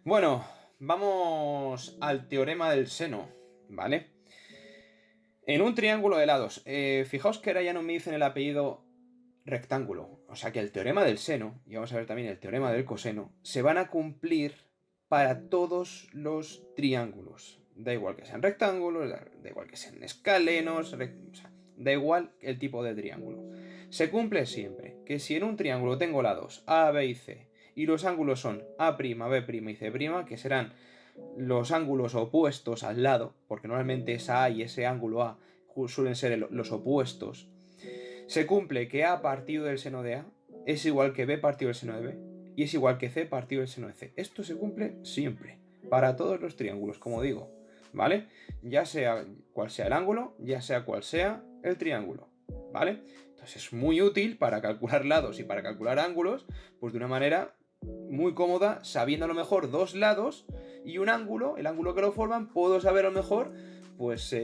Bueno, vamos al teorema del seno, ¿vale? En un triángulo de lados, fijaos que ahora ya no me dicen el apellido rectángulo, o sea que el teorema del seno, y vamos a ver también el teorema del coseno, se van a cumplir para todos los triángulos. Da igual que sean rectángulos, da igual que sean escalenos, o sea, da igual el tipo de triángulo. Se cumple siempre que si en un triángulo tengo lados A, B y C, y los ángulos son A', B' y C', que serán los ángulos opuestos al lado, porque normalmente esa A y ese ángulo A suelen ser los opuestos, se cumple que A partido del seno de A es igual que B partido del seno de B y es igual que C partido del seno de C. Esto se cumple siempre, para todos los triángulos, como digo, ¿vale? Ya sea cual sea el ángulo, ya sea cual sea el triángulo, ¿vale? Entonces es muy útil para calcular lados y para calcular ángulos, pues de una manera muy cómoda, sabiendo a lo mejor dos lados y un ángulo, el ángulo que lo forman, puedo saber a lo mejor, pues,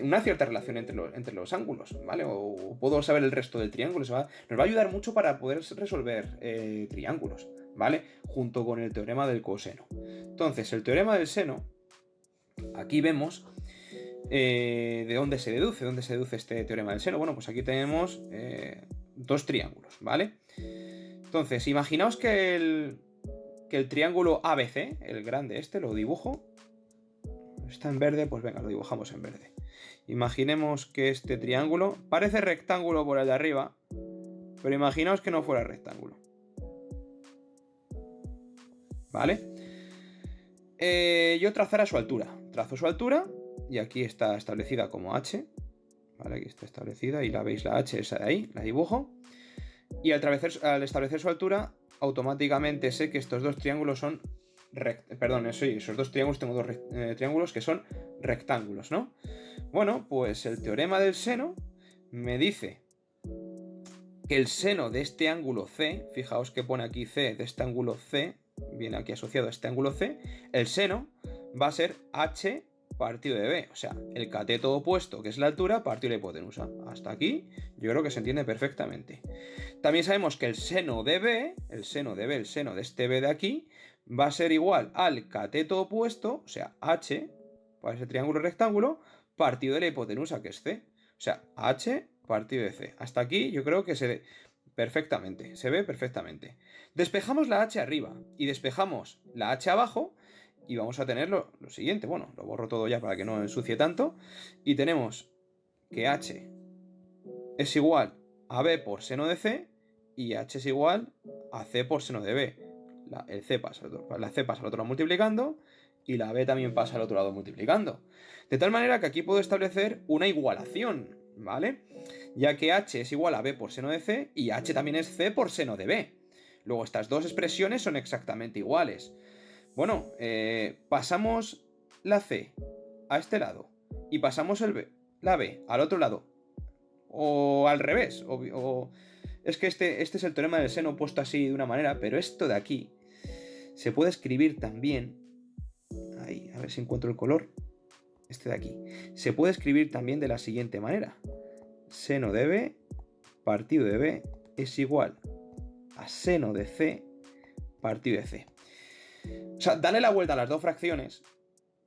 una cierta relación entre los ángulos, ¿vale? O puedo saber el resto del triángulo. Nos va a ayudar mucho para poder resolver triángulos, ¿vale? Junto con el teorema del coseno. Entonces, el teorema del seno, aquí vemos de dónde se deduce este teorema del seno. Bueno, pues aquí tenemos dos triángulos, ¿vale? Entonces, imaginaos que el triángulo ABC, el grande este, lo dibujo. Está en verde, pues venga, lo dibujamos en verde. Imaginemos que este triángulo parece rectángulo por el de arriba, pero imaginaos que no fuera rectángulo. ¿Vale? Yo trazaré su altura. Trazo su altura y aquí está establecida como H. ¿Vale? Aquí está establecida y la veis, la H esa de ahí, la dibujo. Y al establecer su altura, automáticamente sé que estos dos triángulos son perdón, esos dos triángulos, tengo dos triángulos que son rectángulos, ¿no? Bueno, pues el teorema del seno me dice que el seno de este ángulo C, fijaos que pone aquí C, de este ángulo C, viene aquí asociado a este ángulo C, el seno va a ser H partido de B, o sea, el cateto opuesto, que es la altura, partido de la hipotenusa. Hasta aquí yo creo que se entiende perfectamente. También sabemos que el seno de B, el seno de B, el seno de este B de aquí, va a ser igual al cateto opuesto, o sea, H, para ese triángulo rectángulo, partido de la hipotenusa, que es C. O sea, H partido de C. Hasta aquí yo creo que se ve perfectamente. Se ve perfectamente. Despejamos la H arriba y despejamos la H abajo y vamos a tener lo siguiente. Bueno, lo borro todo ya para que no ensucie tanto. Y tenemos que H es igual a B por seno de C y H es igual a C por seno de B. La C pasa al otro lado multiplicando y la B también pasa al otro lado multiplicando. De tal manera que aquí puedo establecer una igualación, ¿vale? Ya que H es igual a B por seno de C y H también es C por seno de B. Luego estas dos expresiones son exactamente iguales. Bueno, pasamos la C a este lado y pasamos la B al otro lado. O al revés. Es que este es el teorema del seno puesto así de una manera, pero esto de aquí se puede escribir también. Ahí, a ver si encuentro el color. Este de aquí. Se puede escribir también de la siguiente manera. Seno de B partido de B es igual a seno de C partido de C. O sea, dale la vuelta a las dos fracciones,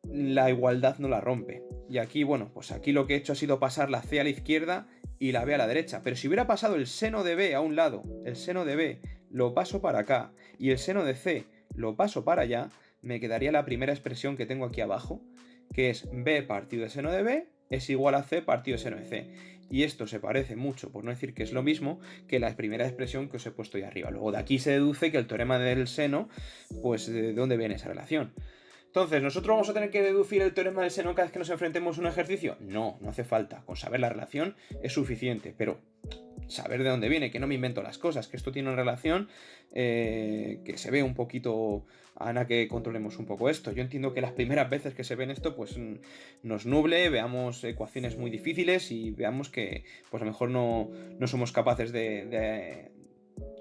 la igualdad no la rompe. Y aquí, bueno, pues aquí lo que he hecho ha sido pasar la C a la izquierda y la B a la derecha. Pero si hubiera pasado el seno de B a un lado, el seno de B lo paso para acá y el seno de C lo paso para allá, me quedaría la primera expresión que tengo aquí abajo, que es B partido de seno de B es igual a C partido de seno de C. Y esto se parece mucho, por no decir que es lo mismo, que la primera expresión que os he puesto ahí arriba. Luego de aquí se deduce que el teorema del seno, pues de dónde viene esa relación. Entonces, ¿nosotros vamos a tener que deducir el teorema del seno cada vez que nos enfrentemos a un ejercicio? No, no hace falta. Con saber la relación es suficiente, pero saber de dónde viene, que no me invento las cosas, que esto tiene una relación que se ve un poquito, Ana, que controlemos un poco esto. Yo entiendo que las primeras veces que se ven esto, pues nos nuble, veamos ecuaciones muy difíciles y veamos que pues a lo mejor no somos capaces de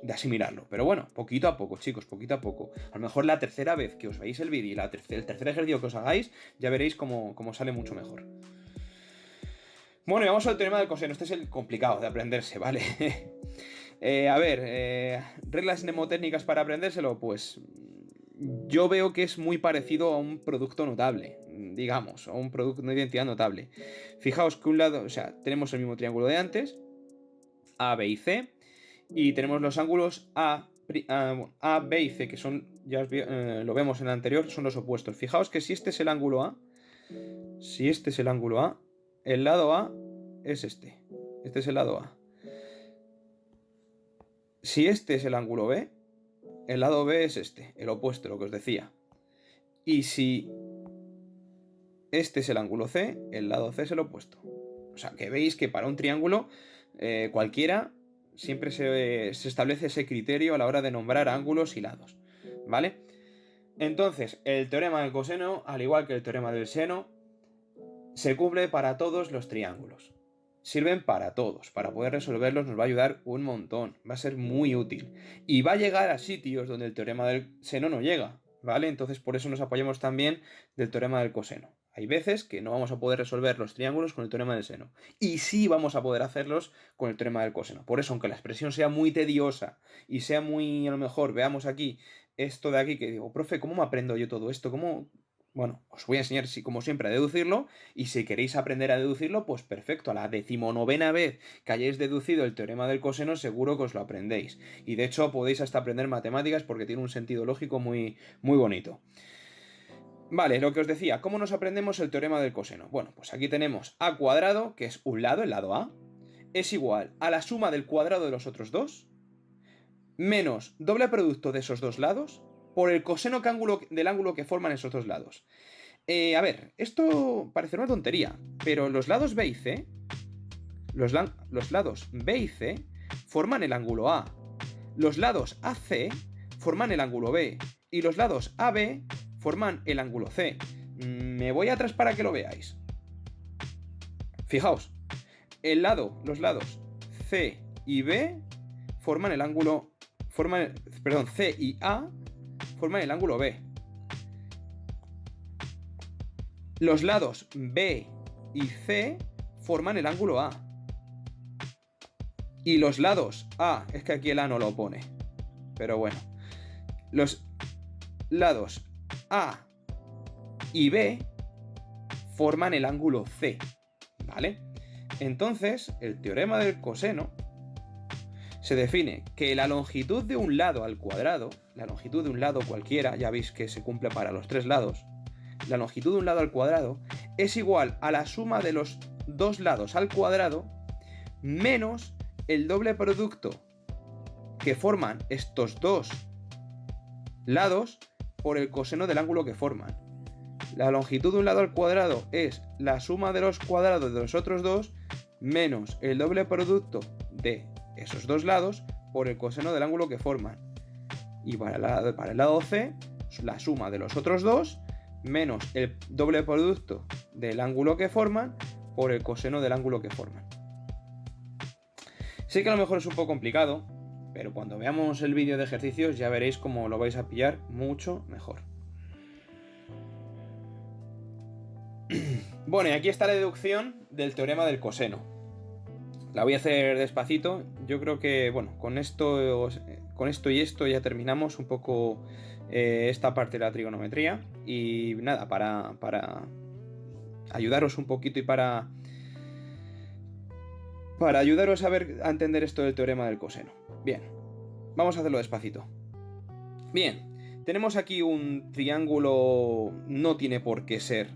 asimilarlo. Pero bueno, poquito a poco, chicos, poquito a poco. A lo mejor la tercera vez que os veáis el vídeo y el tercer ejercicio que os hagáis, ya veréis cómo sale mucho mejor. Bueno, y vamos al teorema del coseno. Este es el complicado de aprenderse, ¿vale? A ver, reglas mnemotécnicas para aprendérselo, pues yo veo que es muy parecido a un producto notable, digamos, a un producto, una identidad notable. Fijaos que un lado, o sea, tenemos el mismo triángulo de antes, A, B y C, y tenemos los ángulos A, B y C, que son, ya lo vemos en el anterior, son los opuestos. Fijaos que si este es el ángulo A, el lado A es este. Este es el lado A. Si este es el ángulo B, el lado B es este, el opuesto, lo que os decía. Y si este es el ángulo C, el lado C es el opuesto. O sea, que veis que para un triángulo cualquiera siempre se establece ese criterio a la hora de nombrar ángulos y lados, ¿vale? Entonces, el teorema del coseno, al igual que el teorema del seno, se cumple para todos los triángulos. Sirven para todos. Para poder resolverlos nos va a ayudar un montón. Va a ser muy útil. Y va a llegar a sitios donde el teorema del seno no llega, ¿vale? Entonces por eso nos apoyamos también del teorema del coseno. Hay veces que no vamos a poder resolver los triángulos con el teorema del seno. Y sí vamos a poder hacerlos con el teorema del coseno. Por eso, aunque la expresión sea muy tediosa y sea muy, a lo mejor, veamos aquí, esto de aquí que digo, profe, ¿cómo me aprendo yo todo esto? ¿Cómo...? Bueno, os voy a enseñar, como siempre, a deducirlo, y si queréis aprender a deducirlo, pues perfecto, a la 19ª vez que hayáis deducido el teorema del coseno, seguro que os lo aprendéis. Y de hecho podéis hasta aprender matemáticas porque tiene un sentido lógico muy, muy bonito. Vale, lo que os decía, ¿cómo nos aprendemos el teorema del coseno? Bueno, pues aquí tenemos a cuadrado, que es un lado, el lado A, es igual a la suma del cuadrado de los otros dos, menos doble producto de esos dos lados, por el coseno del ángulo que forman esos dos lados. A ver, esto parece una tontería, pero los lados B y C, los lados B y C forman el ángulo A, los lados AC forman el ángulo B y los lados AB forman el ángulo C. Me voy atrás para que lo veáis. Fijaos, los lados C y B forman el ángulo, C y A forman el ángulo B. Los lados B y C forman el ángulo A. Y los lados A, es que aquí el A no lo pone, pero bueno. Los lados A y B forman el ángulo C, ¿vale? Entonces, el teorema del coseno se define que la longitud de un lado al cuadrado, la longitud de un lado cualquiera, ya veis que se cumple para los tres lados, la longitud de un lado al cuadrado es igual a la suma de los dos lados al cuadrado menos el doble producto que forman estos dos lados por el coseno del ángulo que forman. La longitud de un lado al cuadrado es la suma de los cuadrados de los otros dos menos el doble producto de esos dos lados por el coseno del ángulo que forman. Y para el lado C, la suma de los otros dos menos el doble producto del ángulo que forman por el coseno del ángulo que forman. Sé que a lo mejor es un poco complicado, pero cuando veamos el vídeo de ejercicios ya veréis cómo lo vais a pillar mucho mejor. Bueno, y aquí está la deducción del teorema del coseno. La voy a hacer despacito. Yo creo que, bueno, con esto y esto ya terminamos un poco esta parte de la trigonometría. Y nada, para ayudaros un poquito y para ayudaros a entender esto del teorema del coseno. Bien, vamos a hacerlo despacito. Bien, tenemos aquí un triángulo, no tiene por qué ser,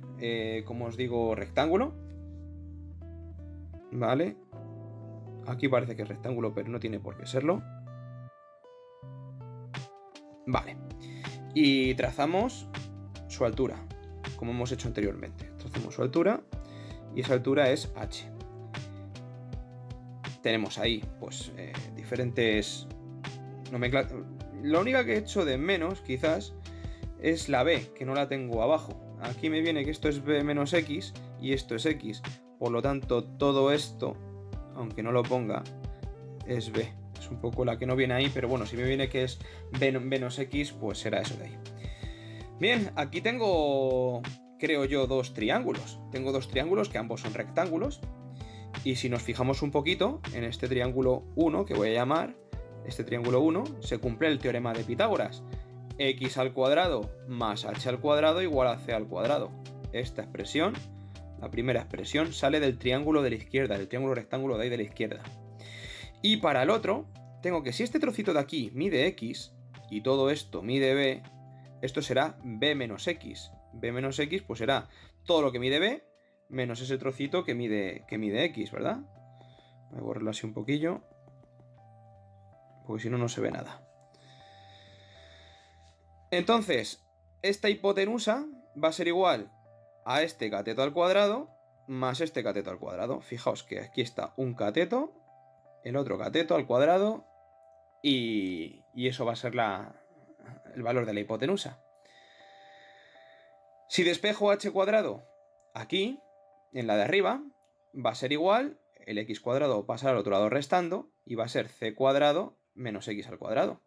como os digo, rectángulo. Vale. Aquí parece que es rectángulo, pero no tiene por qué serlo. Vale. Y trazamos su altura, como hemos hecho anteriormente. Trazamos su altura y esa altura es h. Tenemos ahí, pues, diferentes nomenclaturas. Lo único que he hecho de menos, quizás, es la b, que no la tengo abajo. Aquí me viene que esto es b menos x y esto es x. Por lo tanto, todo esto, aunque no lo ponga, es b. Es un poco la que no viene ahí, pero bueno, si me viene que es b menos x, pues será eso de ahí. Bien, aquí tengo, creo yo, dos triángulos. Tengo dos triángulos que ambos son rectángulos. Y si nos fijamos un poquito en este triángulo 1, que voy a llamar, este triángulo 1, se cumple el teorema de Pitágoras. x al cuadrado más h al cuadrado igual a c al cuadrado. Esta expresión, la primera expresión, sale del triángulo de la izquierda, del triángulo rectángulo de ahí de la izquierda. Y para el otro, tengo que si este trocito de aquí mide x y todo esto mide b, esto será b menos x. B menos x pues será todo lo que mide b menos ese trocito que mide x, ¿verdad? Voy a borrarlo así un poquillo, porque si no, no se ve nada. Entonces, esta hipotenusa va a ser igual a este cateto al cuadrado más este cateto al cuadrado. Fijaos que aquí está un cateto, el otro cateto al cuadrado y eso va a ser el valor de la hipotenusa. Si despejo h cuadrado aquí, en la de arriba, va a ser igual, el x cuadrado pasa al otro lado restando y va a ser c cuadrado menos x al cuadrado.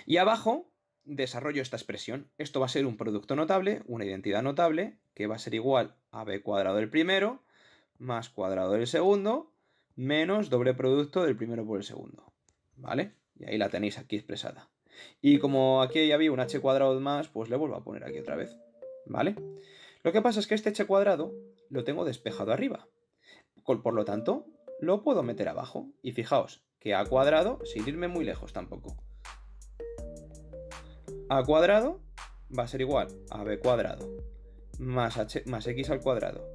Y abajo desarrollo esta expresión. Esto va a ser un producto notable, una identidad notable, que va a ser igual a b cuadrado del primero más cuadrado del segundo menos doble producto del primero por el segundo. ¿Vale? Y ahí la tenéis aquí expresada. Y como aquí ya había un h cuadrado más, pues le vuelvo a poner aquí otra vez. ¿Vale? Lo que pasa es que este h cuadrado lo tengo despejado arriba. Por lo tanto, lo puedo meter abajo. Y fijaos que a cuadrado, sin irme muy lejos tampoco, a cuadrado va a ser igual a b cuadrado más x al cuadrado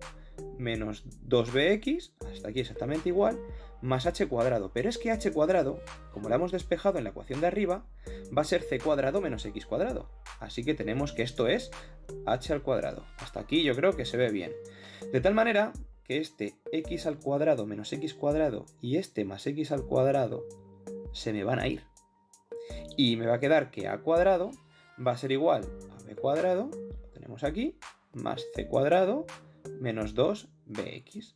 menos 2bx, hasta aquí exactamente igual, más h cuadrado. Pero es que h cuadrado, como lo hemos despejado en la ecuación de arriba, va a ser c cuadrado menos x cuadrado. Así que tenemos que esto es h al cuadrado. Hasta aquí yo creo que se ve bien. De tal manera que este x al cuadrado menos x cuadrado y este más x al cuadrado se me van a ir. Y me va a quedar que a cuadrado va a ser igual a b cuadrado, lo tenemos aquí, más c cuadrado menos 2bx.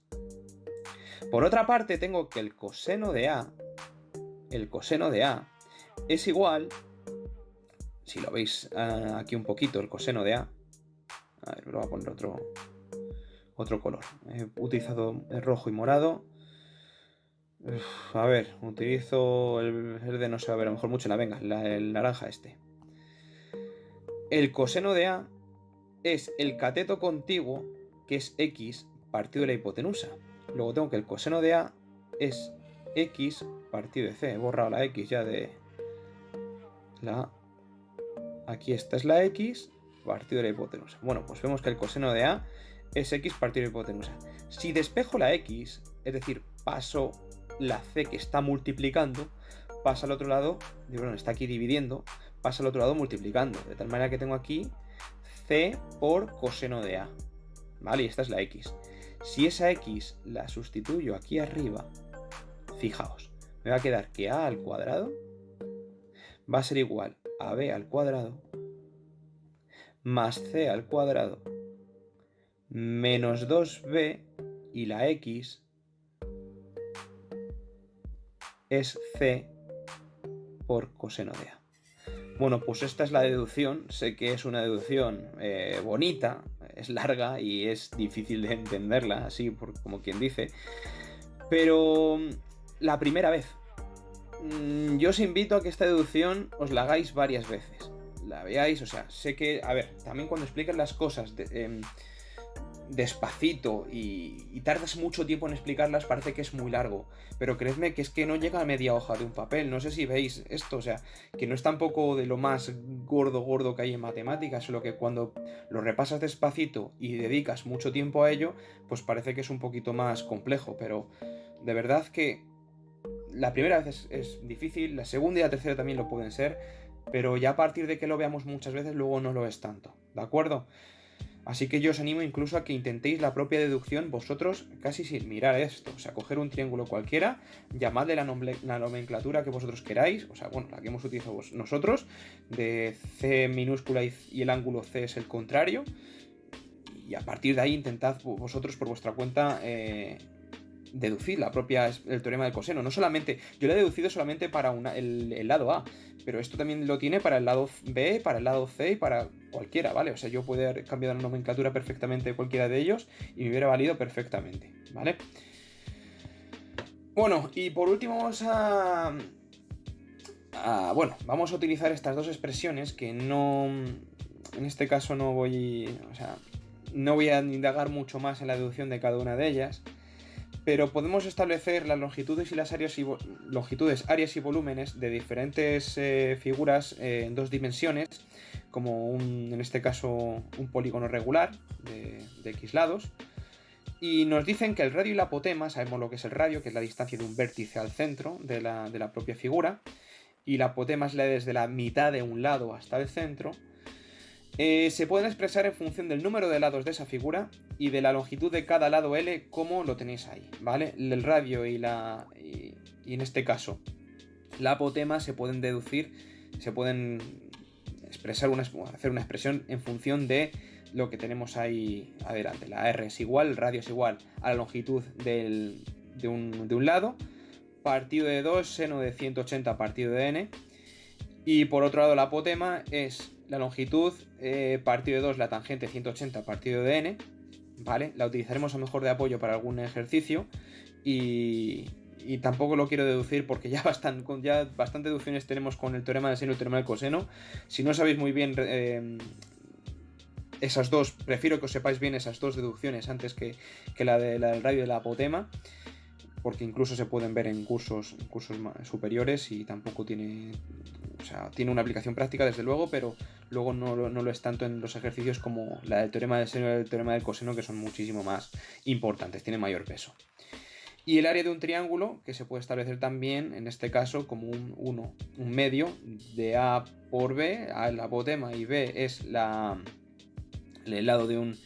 Por otra parte, tengo que el coseno de a es igual, si lo veis aquí un poquito, el coseno de a ver, lo voy a poner otro color. He utilizado el rojo y morado. A ver, utilizo el verde, no se va a ver a lo mejor mucho. Venga, el naranja este. El coseno de a es el cateto contiguo, que es x partido de la hipotenusa. Luego tengo que el coseno de a es x partido de c. He borrado la x ya de la... Aquí esta es la x partido de la hipotenusa. Bueno, pues vemos que el coseno de a es x partido de la hipotenusa. Si despejo la x, es decir, paso la c que está multiplicando, pasa al otro lado, bueno, está aquí dividiendo, pasa al otro lado multiplicando. De tal manera que tengo aquí c por coseno de a. ¿Vale? Y esta es la x. Si esa x la sustituyo aquí arriba, fijaos, me va a quedar que a al cuadrado va a ser igual a b al cuadrado más c al cuadrado menos 2b y la x es c por coseno de a. Bueno, pues esta es la deducción. Sé que es una deducción bonita, es larga y es difícil de entenderla, así como quien dice. Pero la primera vez. Yo os invito a que esta deducción os la hagáis varias veces. La veáis, o sea, sé que... A ver, también cuando explican las cosas despacito y tardas mucho tiempo en explicarlas, parece que es muy largo, pero creedme que es que no llega a media hoja de un papel. No sé si veis esto, o sea, que no es tampoco de lo más gordo que hay en matemáticas, solo que cuando lo repasas despacito y dedicas mucho tiempo a ello, pues parece que es un poquito más complejo, pero de verdad que la primera vez es difícil, la segunda y la tercera también lo pueden ser, pero ya a partir de que lo veamos muchas veces, luego no lo es tanto, ¿de acuerdo? Así que yo os animo incluso a que intentéis la propia deducción vosotros casi sin mirar esto. O sea, coger un triángulo cualquiera, llamadle la nomenclatura que vosotros queráis, o sea, bueno, la que hemos utilizado nosotros, de C minúscula y el ángulo C es el contrario, y a partir de ahí intentad vosotros por vuestra cuenta deducir el teorema del coseno. No solamente, yo lo he deducido solamente para el lado A, pero esto también lo tiene para el lado B, para el lado C y para cualquiera, ¿vale? O sea, yo puedo haber cambiado la nomenclatura perfectamente de cualquiera de ellos y me hubiera valido perfectamente, ¿vale? Bueno, y por último vamos a Bueno, vamos a utilizar estas dos expresiones que no... En este caso no voy... O sea, no voy a indagar mucho más en la deducción de cada una de ellas, pero podemos establecer las longitudes y las áreas longitudes, áreas y volúmenes de diferentes figuras en dos dimensiones, como en este caso un polígono regular de X lados. Y nos dicen que el radio y la apotema, sabemos lo que es el radio, que es la distancia de un vértice al centro de la propia figura, y la apotema es la desde la mitad de un lado hasta el centro. Se pueden expresar en función del número de lados de esa figura y de la longitud de cada lado L, como lo tenéis ahí, ¿vale? El radio y en este caso la apotema se pueden deducir, se pueden expresar hacer una expresión en función de lo que tenemos ahí adelante. La R es igual, el radio es igual a la longitud de un lado, partido de 2, seno de 180 partido de n. Y por otro lado la apotema es la longitud partido de 2, la tangente 180 partido de n, ¿vale? La utilizaremos a lo mejor de apoyo para algún ejercicio y tampoco lo quiero deducir porque ya bastante deducciones tenemos con el teorema del seno y el teorema del coseno. Si no sabéis muy bien esas dos, prefiero que os sepáis bien esas dos deducciones antes que la del radio y de la apotema, porque incluso se pueden ver en cursos superiores y tampoco tiene... O sea, tiene una aplicación práctica desde luego, pero luego no lo es tanto en los ejercicios como la del teorema del seno y el teorema del coseno, que son muchísimo más importantes, tienen mayor peso. Y el área de un triángulo, que se puede establecer también, en este caso, como un medio de A por B, A es la apotema y B es el lado de un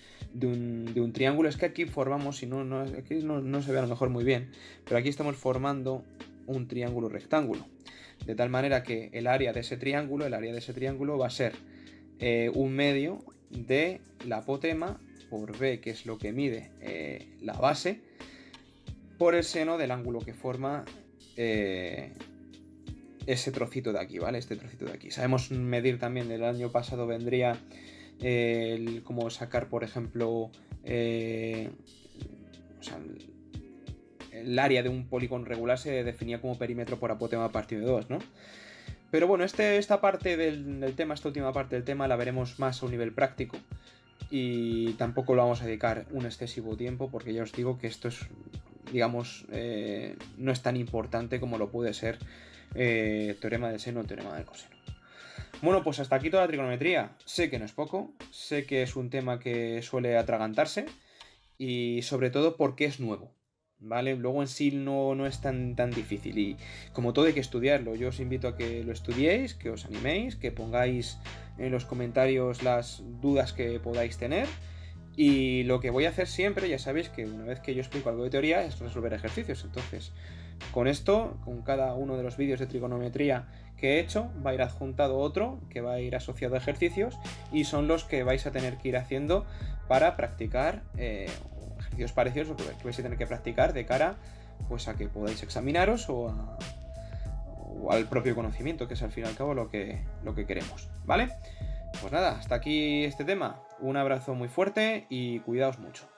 triángulo. Es que aquí formamos, aquí no se ve a lo mejor muy bien, pero aquí estamos formando un triángulo rectángulo. De tal manera que el área de ese triángulo va a ser un medio de la apotema por B, que es lo que mide la base, por el seno del ángulo que forma ese trocito de aquí, ¿vale? Este trocito de aquí. Sabemos medir también, el año pasado vendría como sacar, por ejemplo, el área de un polígono regular se definía como perímetro por apotema partido de 2, ¿no? Pero bueno, esta parte del tema, esta última parte del tema la veremos más a un nivel práctico y tampoco lo vamos a dedicar un excesivo tiempo porque ya os digo que esto es, digamos, no es tan importante como lo puede ser teorema del seno o teorema del coseno. Bueno, pues hasta aquí toda la trigonometría. Sé que no es poco, sé que es un tema que suele atragantarse y sobre todo porque es nuevo, ¿vale? Luego en sí no es tan difícil y como todo hay que estudiarlo. Yo os invito a que lo estudiéis, que os animéis, que pongáis en los comentarios las dudas que podáis tener. Y lo que voy a hacer siempre, ya sabéis que una vez que yo explico algo de teoría, es resolver ejercicios. Entonces, con esto, con cada uno de los vídeos de trigonometría que he hecho, va a ir adjuntado otro que va a ir asociado a ejercicios y son los que vais a tener que ir haciendo para practicar ejercicios parecidos o que vais a tener que practicar de cara pues a que podáis examinaros o al propio conocimiento, que es al fin y al cabo lo que queremos, ¿vale? Pues nada, hasta aquí este tema. Un abrazo muy fuerte y cuidaos mucho.